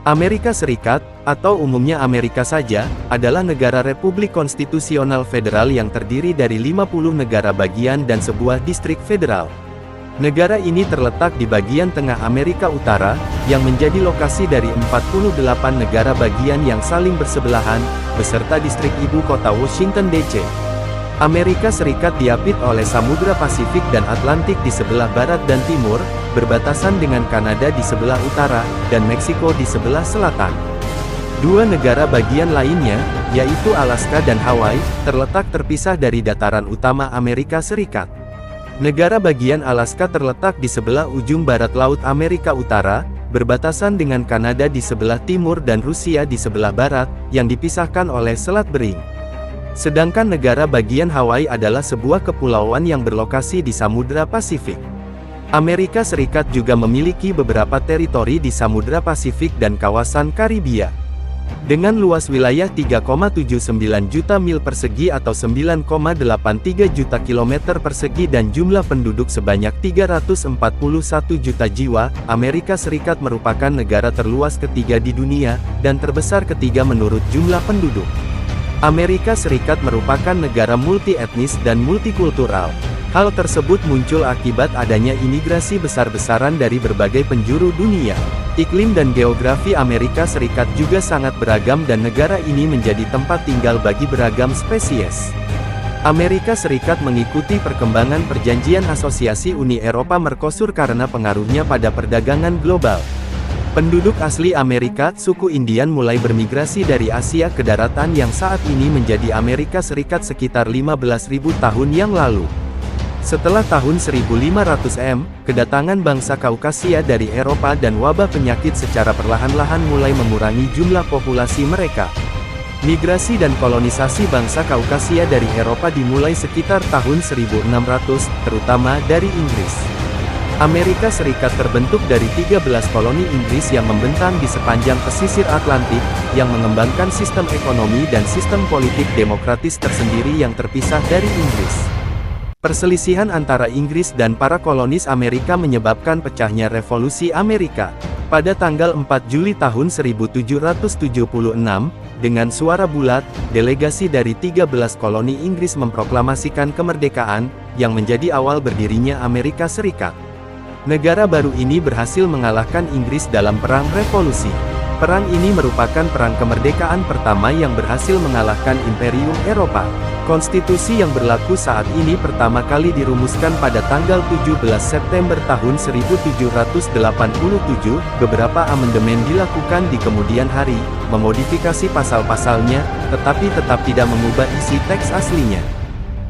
Amerika Serikat, atau umumnya Amerika saja, adalah negara republik konstitusional federal yang terdiri dari 50 negara bagian dan sebuah distrik federal. Negara ini terletak di bagian tengah Amerika Utara, yang menjadi lokasi dari 48 negara bagian yang saling bersebelahan, beserta distrik ibu kota Washington DC. Amerika Serikat diapit oleh Samudra Pasifik dan Atlantik di sebelah barat dan timur, berbatasan dengan Kanada di sebelah utara, dan Meksiko di sebelah selatan. Dua negara bagian lainnya, yaitu Alaska dan Hawaii, terletak terpisah dari dataran utama Amerika Serikat. Negara bagian Alaska terletak di sebelah ujung barat Laut Amerika Utara, berbatasan dengan Kanada di sebelah timur dan Rusia di sebelah barat, yang dipisahkan oleh Selat Bering. Sedangkan negara bagian Hawaii adalah sebuah kepulauan yang berlokasi di Samudra Pasifik. Amerika Serikat juga memiliki beberapa teritori di Samudra Pasifik dan kawasan Karibia. Dengan luas wilayah 3,79 juta mil persegi atau 9,83 juta kilometer persegi dan jumlah penduduk sebanyak 341 juta jiwa, Amerika Serikat merupakan negara terluas ketiga di dunia, dan terbesar ketiga menurut jumlah penduduk. Amerika Serikat merupakan negara multi-etnis dan multikultural. Hal tersebut muncul akibat adanya imigrasi besar-besaran dari berbagai penjuru dunia. Iklim dan geografi Amerika Serikat juga sangat beragam dan negara ini menjadi tempat tinggal bagi beragam spesies. Amerika Serikat mengikuti perkembangan Perjanjian Asosiasi Uni Eropa Mercosur karena pengaruhnya pada perdagangan global. Penduduk asli Amerika, suku Indian mulai bermigrasi dari Asia ke daratan yang saat ini menjadi Amerika Serikat sekitar 15.000 tahun yang lalu. Setelah tahun 1500 kedatangan bangsa Kaukasia dari Eropa dan wabah penyakit secara perlahan-lahan mulai mengurangi jumlah populasi mereka. Migrasi dan kolonisasi bangsa Kaukasia dari Eropa dimulai sekitar tahun 1600, terutama dari Inggris. Amerika Serikat terbentuk dari 13 koloni Inggris yang membentang di sepanjang pesisir Atlantik, yang mengembangkan sistem ekonomi dan sistem politik demokratis tersendiri yang terpisah dari Inggris. Perselisihan antara Inggris dan para kolonis Amerika menyebabkan pecahnya Revolusi Amerika. Pada tanggal 4 Juli tahun 1776, dengan suara bulat, delegasi dari 13 koloni Inggris memproklamasikan kemerdekaan, yang menjadi awal berdirinya Amerika Serikat. Negara baru ini berhasil mengalahkan Inggris dalam Perang Revolusi. Perang ini merupakan perang kemerdekaan pertama yang berhasil mengalahkan Imperium Eropa. Konstitusi yang berlaku saat ini pertama kali dirumuskan pada tanggal 17 September tahun 1787, beberapa amandemen dilakukan di kemudian hari, memodifikasi pasal-pasalnya, tetapi tetap tidak mengubah isi teks aslinya.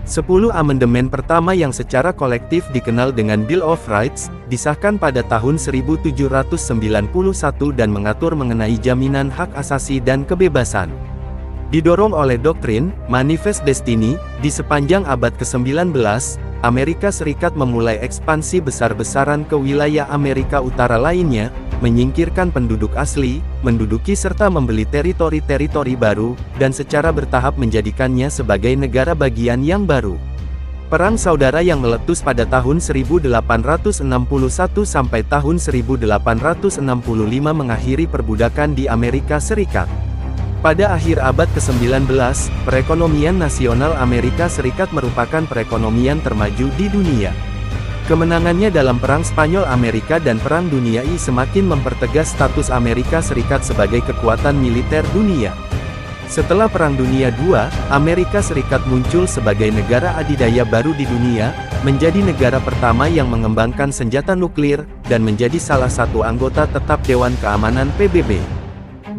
10 amandemen pertama yang secara kolektif dikenal dengan Bill of Rights, disahkan pada tahun 1791 dan mengatur mengenai jaminan hak asasi dan kebebasan. Didorong oleh doktrin, Manifest Destiny, di sepanjang abad ke-19, Amerika Serikat memulai ekspansi besar-besaran ke wilayah Amerika Utara lainnya, menyingkirkan penduduk asli, menduduki serta membeli teritori-teritori baru, dan secara bertahap menjadikannya sebagai negara bagian yang baru. Perang Saudara yang meletus pada tahun 1861 sampai tahun 1865 mengakhiri perbudakan di Amerika Serikat. Pada akhir abad ke-19, perekonomian nasional Amerika Serikat merupakan perekonomian termaju di dunia. Kemenangannya dalam Perang Spanyol-Amerika dan Perang Dunia I semakin mempertegas status Amerika Serikat sebagai kekuatan militer dunia. Setelah Perang Dunia II, Amerika Serikat muncul sebagai negara adidaya baru di dunia, menjadi negara pertama yang mengembangkan senjata nuklir, dan menjadi salah satu anggota tetap Dewan Keamanan PBB.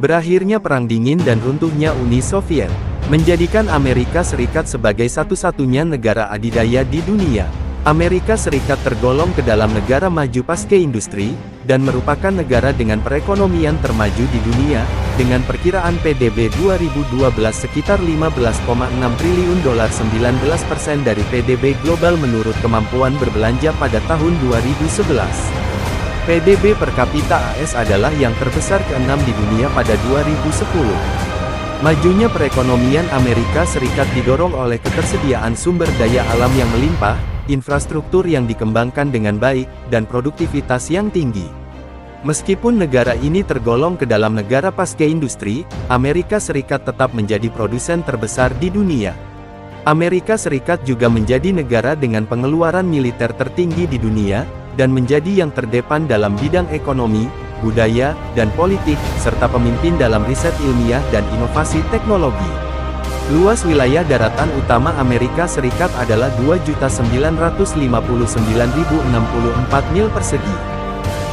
Berakhirnya Perang Dingin dan runtuhnya Uni Soviet, menjadikan Amerika Serikat sebagai satu-satunya negara adidaya di dunia. Amerika Serikat tergolong ke dalam negara maju pasca industri, dan merupakan negara dengan perekonomian termaju di dunia, dengan perkiraan PDB 2012 sekitar 15,6 triliun dolar, 19% dari PDB global menurut kemampuan berbelanja pada tahun 2011. PDB per kapita AS adalah yang terbesar ke-6 di dunia pada 2010. Majunya perekonomian Amerika Serikat didorong oleh ketersediaan sumber daya alam yang melimpah, infrastruktur yang dikembangkan dengan baik, dan produktivitas yang tinggi. Meskipun negara ini tergolong ke dalam negara pasca industri, Amerika Serikat tetap menjadi produsen terbesar di dunia. Amerika Serikat juga menjadi negara dengan pengeluaran militer tertinggi di dunia, dan menjadi yang terdepan dalam bidang ekonomi, budaya, dan politik, serta pemimpin dalam riset ilmiah dan inovasi teknologi. Luas wilayah daratan utama Amerika Serikat adalah 2.959.064 mil persegi.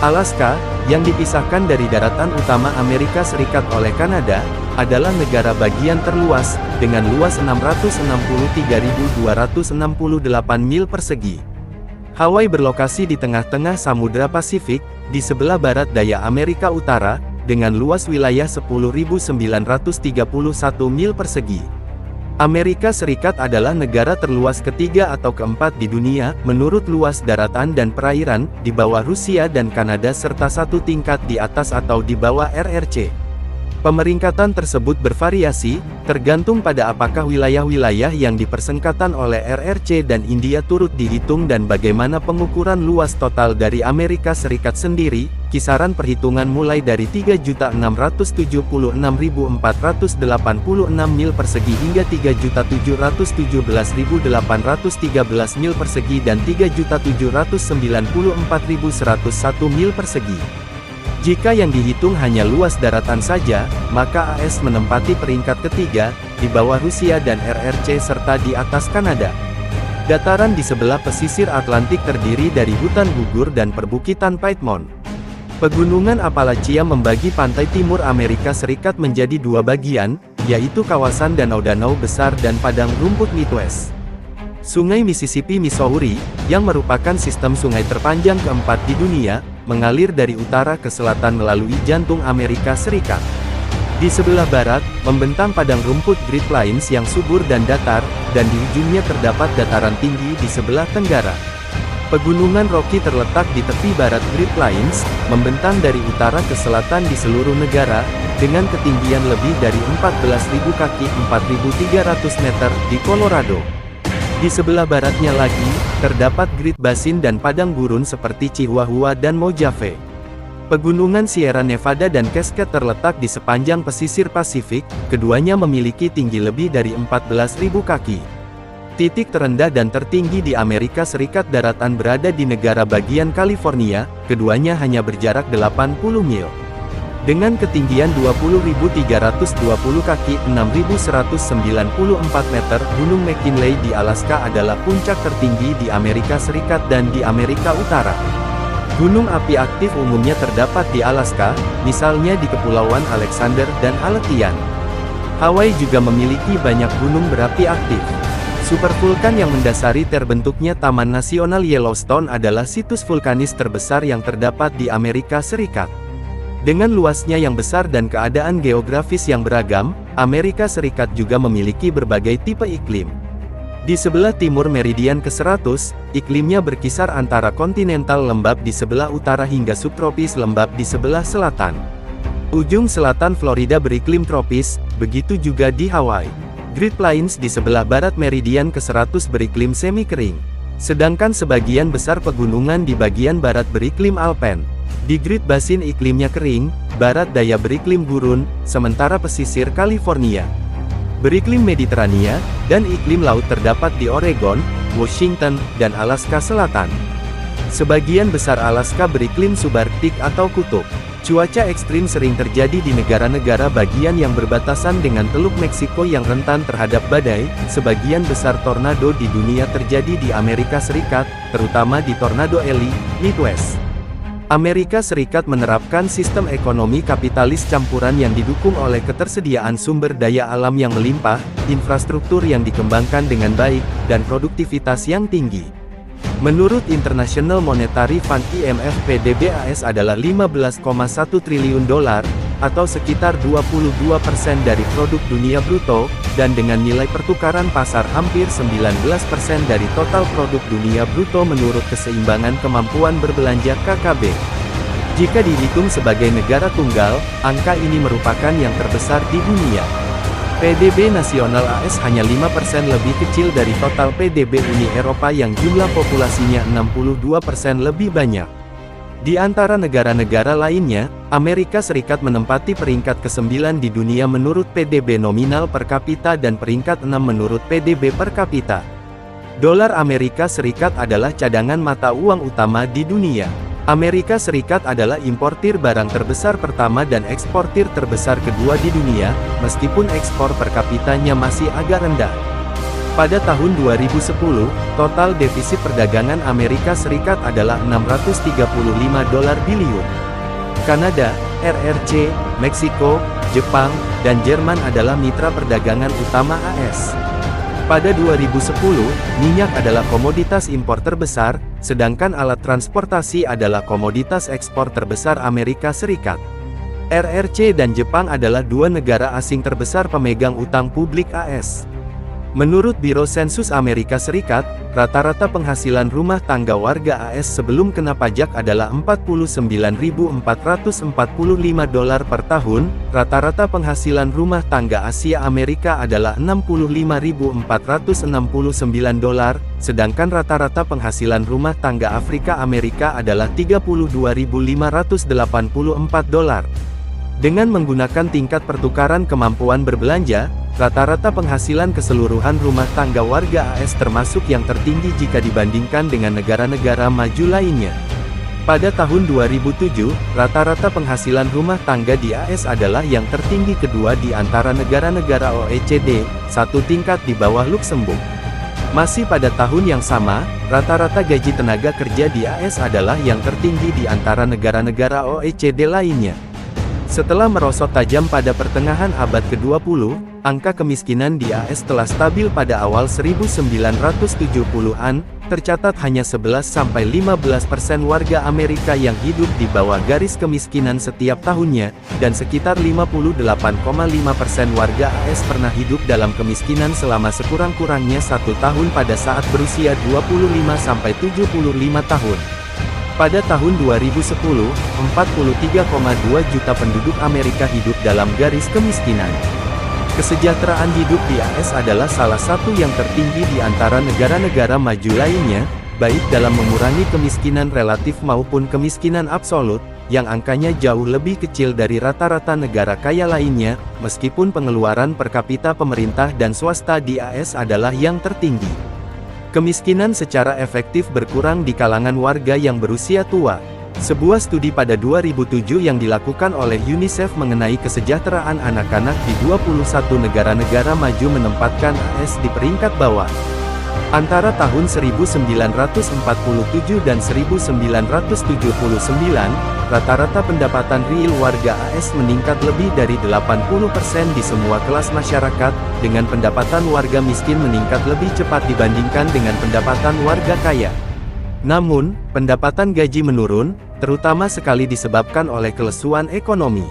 Alaska, yang dipisahkan dari daratan utama Amerika Serikat oleh Kanada, adalah negara bagian terluas, dengan luas 663.268 mil persegi. Hawaii berlokasi di tengah-tengah Samudra Pasifik, di sebelah barat daya Amerika Utara, dengan luas wilayah 10.931 mil persegi. Amerika Serikat adalah negara terluas ketiga atau keempat di dunia, menurut luas daratan dan perairan, di bawah Rusia dan Kanada serta satu tingkat di atas atau di bawah RRC. Pemeringkatan tersebut bervariasi, tergantung pada apakah wilayah-wilayah yang dipersengkatan oleh RRC dan India turut dihitung dan bagaimana pengukuran luas total dari Amerika Serikat sendiri. Kisaran perhitungan mulai dari 3.676.486 mil persegi hingga 3.717.813 mil persegi dan 3.794.101 mil persegi. Jika yang dihitung hanya luas daratan saja, maka AS menempati peringkat ketiga, di bawah Rusia dan RRC serta di atas Kanada. Dataran di sebelah pesisir Atlantik terdiri dari hutan gugur dan perbukitan Piedmont. Pegunungan Appalachia membagi pantai timur Amerika Serikat menjadi dua bagian, yaitu kawasan danau-danau besar dan padang rumput Midwest. Sungai Mississippi Missouri, yang merupakan sistem sungai terpanjang keempat di dunia, mengalir dari utara ke selatan melalui jantung Amerika Serikat. Di sebelah barat, membentang padang rumput Great Plains yang subur dan datar, dan di ujungnya terdapat dataran tinggi di sebelah tenggara. Pegunungan Rocky terletak di tepi barat Great Plains, membentang dari utara ke selatan di seluruh negara, dengan ketinggian lebih dari 14.000 kaki 4.300 meter di Colorado. Di sebelah baratnya lagi, terdapat Great Basin dan padang gurun seperti Chihuahua dan Mojave. Pegunungan Sierra Nevada dan Cascade terletak di sepanjang pesisir Pasifik, keduanya memiliki tinggi lebih dari 14.000 kaki. Titik terendah dan tertinggi di Amerika Serikat daratan berada di negara bagian California, keduanya hanya berjarak 80 mil. Dengan ketinggian 20.320 kaki 6.194 meter, Gunung McKinley di Alaska adalah puncak tertinggi di Amerika Serikat dan di Amerika Utara. Gunung api aktif umumnya terdapat di Alaska, misalnya di Kepulauan Alexander dan Aleutian. Hawaii juga memiliki banyak gunung berapi aktif. Supervulkan yang mendasari terbentuknya Taman Nasional Yellowstone adalah situs vulkanis terbesar yang terdapat di Amerika Serikat. Dengan luasnya yang besar dan keadaan geografis yang beragam, Amerika Serikat juga memiliki berbagai tipe iklim. Di sebelah timur meridian ke-100, iklimnya berkisar antara kontinental lembab di sebelah utara hingga subtropis lembab di sebelah selatan. Ujung selatan Florida beriklim tropis, begitu juga di Hawaii. Great Plains di sebelah barat meridian ke-100 beriklim semi-kering. Sedangkan sebagian besar pegunungan di bagian barat beriklim alpen. Di Great Basin iklimnya kering, barat daya beriklim gurun, sementara pesisir California beriklim Mediterania, dan iklim laut terdapat di Oregon, Washington, dan Alaska Selatan. Sebagian besar Alaska beriklim subarktik atau kutub. Cuaca ekstrim sering terjadi di negara-negara bagian yang berbatasan dengan Teluk Meksiko yang rentan terhadap badai. Sebagian besar tornado di dunia terjadi di Amerika Serikat, terutama di Tornado Alley, Midwest. Amerika Serikat menerapkan sistem ekonomi kapitalis campuran yang didukung oleh ketersediaan sumber daya alam yang melimpah, infrastruktur yang dikembangkan dengan baik, dan produktivitas yang tinggi. Menurut International Monetary Fund IMF, PDB AS adalah 15,1 triliun dolar, atau sekitar 22% dari produk dunia bruto, dan dengan nilai pertukaran pasar hampir 19% dari total produk dunia bruto menurut keseimbangan kemampuan berbelanja KKB. Jika dihitung sebagai negara tunggal, angka ini merupakan yang terbesar di dunia. PDB nasional AS hanya 5% lebih kecil dari total PDB Uni Eropa yang jumlah populasinya 62% lebih banyak. Di antara negara-negara lainnya, Amerika Serikat menempati peringkat ke-9 di dunia menurut PDB nominal per kapita dan peringkat 6 menurut PDB per kapita. Dolar Amerika Serikat adalah cadangan mata uang utama di dunia. Amerika Serikat adalah importir barang terbesar pertama dan eksportir terbesar kedua di dunia, meskipun ekspor per kapitanya masih agak rendah. Pada tahun 2010, total defisit perdagangan Amerika Serikat adalah 635 dolar biliun. Kanada, RRC, Meksiko, Jepang, dan Jerman adalah mitra perdagangan utama AS. Pada 2010, minyak adalah komoditas impor terbesar, sedangkan alat transportasi adalah komoditas ekspor terbesar Amerika Serikat. RRC dan Jepang adalah dua negara asing terbesar pemegang utang publik AS. Menurut Biro Sensus Amerika Serikat, rata-rata penghasilan rumah tangga warga AS sebelum kena pajak adalah 49.445 dolar per tahun, rata-rata penghasilan rumah tangga Asia Amerika adalah 65.469 dolar, sedangkan rata-rata penghasilan rumah tangga Afrika Amerika adalah 32.584 dolar. Dengan menggunakan tingkat pertukaran kemampuan berbelanja, rata-rata penghasilan keseluruhan rumah tangga warga AS termasuk yang tertinggi jika dibandingkan dengan negara-negara maju lainnya. Pada tahun 2007, rata-rata penghasilan rumah tangga di AS adalah yang tertinggi kedua di antara negara-negara OECD, satu tingkat di bawah Luksemburg. Masih pada tahun yang sama, rata-rata gaji tenaga kerja di AS adalah yang tertinggi di antara negara-negara OECD lainnya. Setelah merosot tajam pada pertengahan abad ke-20, angka kemiskinan di AS telah stabil pada awal 1970-an, tercatat hanya 11–15% warga Amerika yang hidup di bawah garis kemiskinan setiap tahunnya, dan sekitar 58,5% warga AS pernah hidup dalam kemiskinan selama sekurang-kurangnya 1 tahun pada saat berusia 25–75 tahun. Pada tahun 2010, 43,2 juta penduduk Amerika hidup dalam garis kemiskinan. Kesejahteraan hidup di AS adalah salah satu yang tertinggi di antara negara-negara maju lainnya, baik dalam mengurangi kemiskinan relatif maupun kemiskinan absolut, yang angkanya jauh lebih kecil dari rata-rata negara kaya lainnya, meskipun pengeluaran per kapita pemerintah dan swasta di AS adalah yang tertinggi. Kemiskinan secara efektif berkurang di kalangan warga yang berusia tua. Sebuah studi pada 2007 yang dilakukan oleh UNICEF mengenai kesejahteraan anak-anak di 21 negara-negara maju menempatkan AS di peringkat bawah. Antara tahun 1947 dan 1979, rata-rata pendapatan real warga AS meningkat lebih dari 80% di semua kelas masyarakat, dengan pendapatan warga miskin meningkat lebih cepat dibandingkan dengan pendapatan warga kaya. Namun, pendapatan gaji menurun, terutama sekali disebabkan oleh kelesuan ekonomi.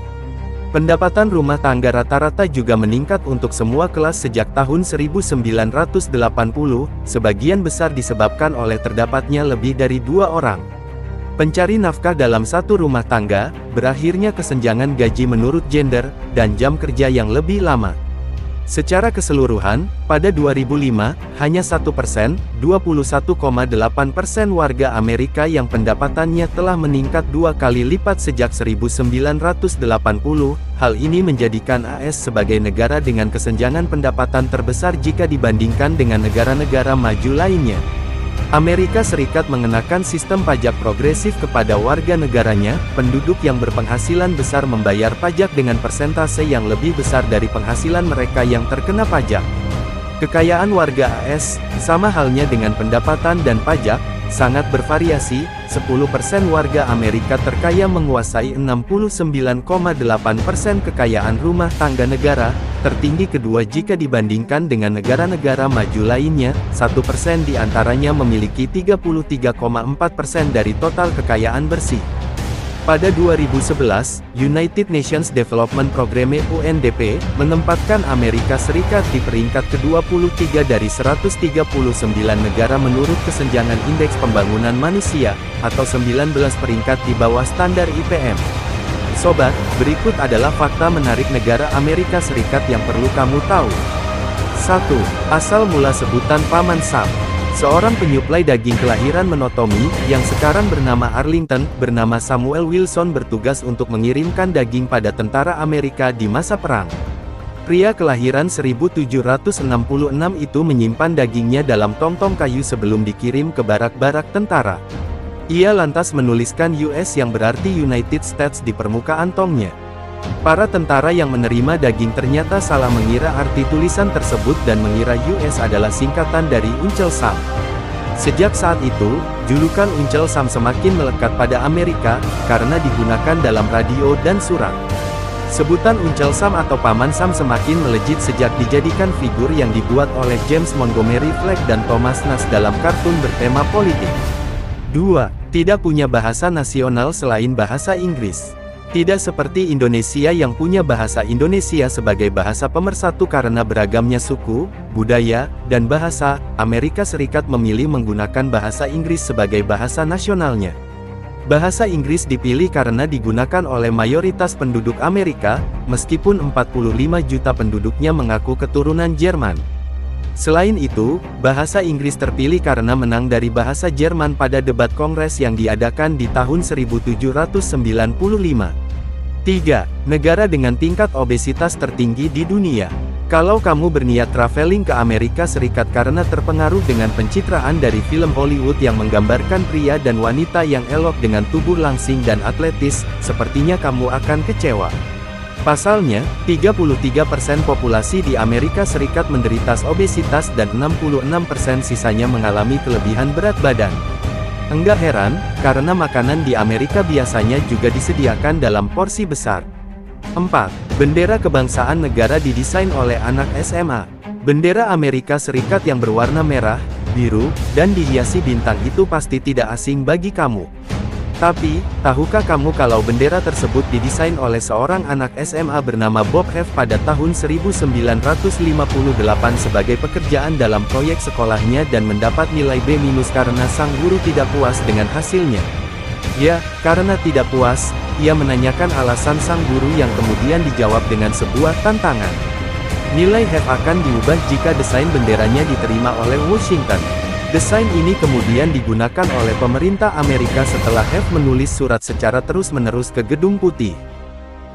Pendapatan rumah tangga rata-rata juga meningkat untuk semua kelas sejak tahun 1980, sebagian besar disebabkan oleh terdapatnya lebih dari 2 orang pencari nafkah dalam satu rumah tangga, berakhirnya kesenjangan gaji menurut gender, dan jam kerja yang lebih lama. Secara keseluruhan, pada 2005, hanya 1%, 21,8% warga Amerika yang pendapatannya telah meningkat 2 kali lipat sejak 1980. Hal ini menjadikan AS sebagai negara dengan kesenjangan pendapatan terbesar jika dibandingkan dengan negara-negara maju lainnya. Amerika Serikat mengenakan sistem pajak progresif kepada warga negaranya. Penduduk yang berpenghasilan besar membayar pajak dengan persentase yang lebih besar dari penghasilan mereka yang terkena pajak. Kekayaan warga AS, sama halnya dengan pendapatan dan pajak, sangat bervariasi. 10% warga Amerika terkaya menguasai 69,8% kekayaan rumah tangga negara, tertinggi kedua jika dibandingkan dengan negara-negara maju lainnya. 1% di antaranya memiliki 33,4% dari total kekayaan bersih. Pada 2011, United Nations Development Programme (UNDP) menempatkan Amerika Serikat di peringkat ke-23 dari 139 negara menurut kesenjangan Indeks Pembangunan Manusia, atau 19 peringkat di bawah standar IPM. Sobat, berikut adalah fakta menarik negara Amerika Serikat yang perlu kamu tahu. 1. Asal mula sebutan Paman Sam. Seorang penyuplai daging kelahiran Menotomy, yang sekarang bernama Arlington, bernama Samuel Wilson bertugas untuk mengirimkan daging pada tentara Amerika di masa perang. Pria kelahiran 1766 itu menyimpan dagingnya dalam tong-tong kayu sebelum dikirim ke barak-barak tentara. Ia lantas menuliskan US yang berarti United States di permukaan tongnya. Para tentara yang menerima daging ternyata salah mengira arti tulisan tersebut dan mengira US adalah singkatan dari Uncel Sam. Sejak saat itu, julukan Uncel Sam semakin melekat pada Amerika, karena digunakan dalam radio dan surat. Sebutan Uncel Sam atau Paman Sam semakin melejit sejak dijadikan figur yang dibuat oleh James Montgomery Flagg dan Thomas Nast dalam kartun bertema politik. 2. Tidak punya bahasa nasional selain bahasa Inggris. Tidak seperti Indonesia yang punya bahasa Indonesia sebagai bahasa pemersatu karena beragamnya suku, budaya, dan bahasa, Amerika Serikat memilih menggunakan bahasa Inggris sebagai bahasa nasionalnya. Bahasa Inggris dipilih karena digunakan oleh mayoritas penduduk Amerika, meskipun 45 juta penduduknya mengaku keturunan Jerman. Selain itu, bahasa Inggris terpilih karena menang dari bahasa Jerman pada debat Kongres yang diadakan di tahun 1795. 3. Negara dengan tingkat obesitas tertinggi di dunia. Kalau kamu berniat traveling ke Amerika Serikat karena terpengaruh dengan pencitraan dari film Hollywood yang menggambarkan pria dan wanita yang elok dengan tubuh langsing dan atletis, sepertinya kamu akan kecewa. Pasalnya, 33% populasi di Amerika Serikat menderita obesitas dan 66% sisanya mengalami kelebihan berat badan. Enggak heran, karena makanan di Amerika biasanya juga disediakan dalam porsi besar. 4. Bendera kebangsaan negara didesain oleh anak SMA. Bendera Amerika Serikat yang berwarna merah, biru, dan dihiasi bintang itu pasti tidak asing bagi kamu. Tapi, tahukah kamu kalau bendera tersebut didesain oleh seorang anak SMA bernama Bob Heff pada tahun 1958 sebagai pekerjaan dalam proyek sekolahnya dan mendapat nilai B- karena sang guru tidak puas dengan hasilnya? Ya, karena tidak puas, ia menanyakan alasan sang guru yang kemudian dijawab dengan sebuah tantangan. Nilai Heff akan diubah jika desain benderanya diterima oleh Washington. Desain ini kemudian digunakan oleh pemerintah Amerika setelah Heff menulis surat secara terus-menerus ke Gedung Putih.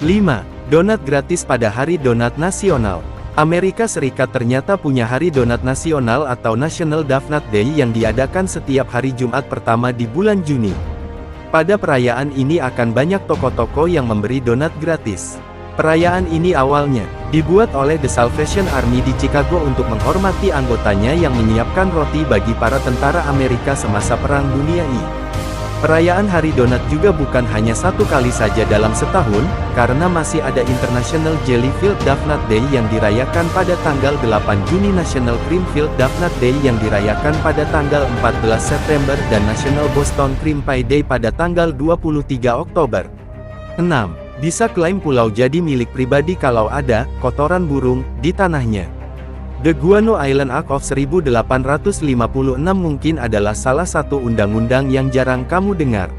5. Donat gratis pada Hari Donat Nasional. Amerika Serikat ternyata punya Hari Donat Nasional atau National Donut Day yang diadakan setiap hari Jumat pertama di bulan Juni. Pada perayaan ini akan banyak toko-toko yang memberi donat gratis. Perayaan ini awalnya dibuat oleh The Salvation Army di Chicago untuk menghormati anggotanya yang menyiapkan roti bagi para tentara Amerika semasa Perang Dunia I. Perayaan Hari Donat juga bukan hanya satu kali saja dalam setahun, karena masih ada International Jelly-Filled Donut Day yang dirayakan pada tanggal 8 Juni, National Cream-Filled Donut Day yang dirayakan pada tanggal 14 September dan National Boston Cream Pie Day pada tanggal 23 Oktober. 6. Bisa klaim pulau jadi milik pribadi kalau ada kotoran burung di tanahnya. The Guano Island Act of 1856 mungkin adalah salah satu undang-undang yang jarang kamu dengar.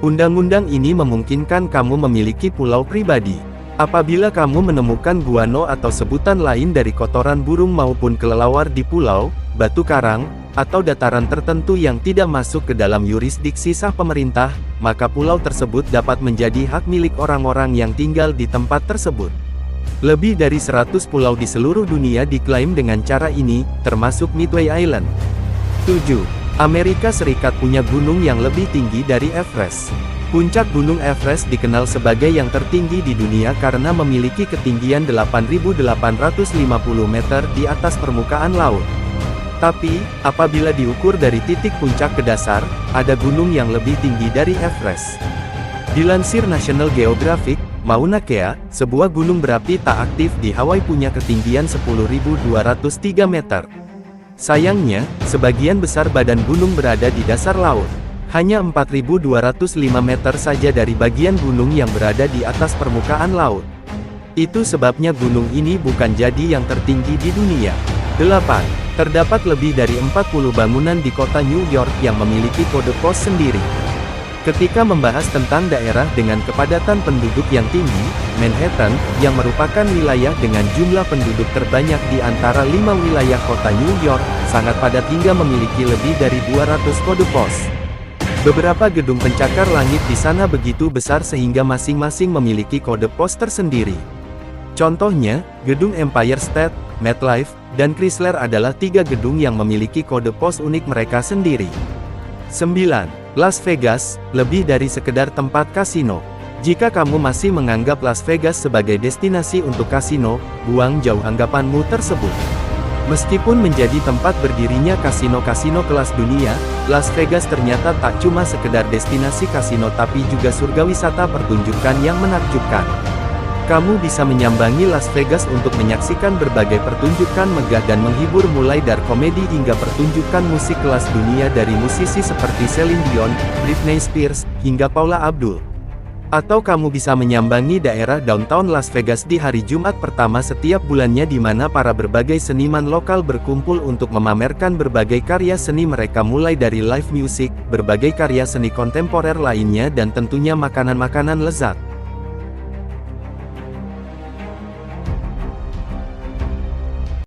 Undang-undang ini memungkinkan kamu memiliki pulau pribadi. Apabila kamu menemukan guano atau sebutan lain dari kotoran burung maupun kelelawar di pulau, batu karang, atau dataran tertentu yang tidak masuk ke dalam yurisdiksi sah pemerintah, maka pulau tersebut dapat menjadi hak milik orang-orang yang tinggal di tempat tersebut. Lebih dari 100 pulau di seluruh dunia diklaim dengan cara ini, termasuk Midway Island. 7. Amerika Serikat punya gunung yang lebih tinggi dari Everest. Puncak Gunung Everest dikenal sebagai yang tertinggi di dunia karena memiliki ketinggian 8.850 meter di atas permukaan laut. Tapi, apabila diukur dari titik puncak ke dasar, ada gunung yang lebih tinggi dari Everest. Dilansir National Geographic, Mauna Kea, sebuah gunung berapi tak aktif di Hawaii punya ketinggian 10.203 meter. Sayangnya, sebagian besar badan gunung berada di dasar laut. Hanya 4.205 meter saja dari bagian gunung yang berada di atas permukaan laut. Itu sebabnya gunung ini bukan jadi yang tertinggi di dunia. 8. Terdapat lebih dari 40 bangunan di kota New York yang memiliki kode pos sendiri. Ketika membahas tentang daerah dengan kepadatan penduduk yang tinggi, Manhattan, yang merupakan wilayah dengan jumlah penduduk terbanyak di antara 5 wilayah kota New York, sangat padat hingga memiliki lebih dari 200 kode pos. Beberapa gedung pencakar langit di sana begitu besar sehingga masing-masing memiliki kode pos tersendiri. Contohnya, gedung Empire State, MetLife, dan Chrysler adalah 3 gedung yang memiliki kode pos unik mereka sendiri. 9. Las Vegas, lebih dari sekedar tempat kasino. Jika kamu masih menganggap Las Vegas sebagai destinasi untuk kasino, buang jauh anggapanmu tersebut. Meskipun menjadi tempat berdirinya kasino-kasino kelas dunia, Las Vegas ternyata tak cuma sekedar destinasi kasino tapi juga surga wisata pertunjukan yang menakjubkan. Kamu bisa menyambangi Las Vegas untuk menyaksikan berbagai pertunjukan megah dan menghibur mulai dari komedi hingga pertunjukan musik kelas dunia dari musisi seperti Celine Dion, Britney Spears, hingga Paula Abdul. Atau kamu bisa menyambangi daerah downtown Las Vegas di hari Jumat pertama setiap bulannya di mana para berbagai seniman lokal berkumpul untuk memamerkan berbagai karya seni mereka mulai dari live music, berbagai karya seni kontemporer lainnya dan tentunya makanan-makanan lezat.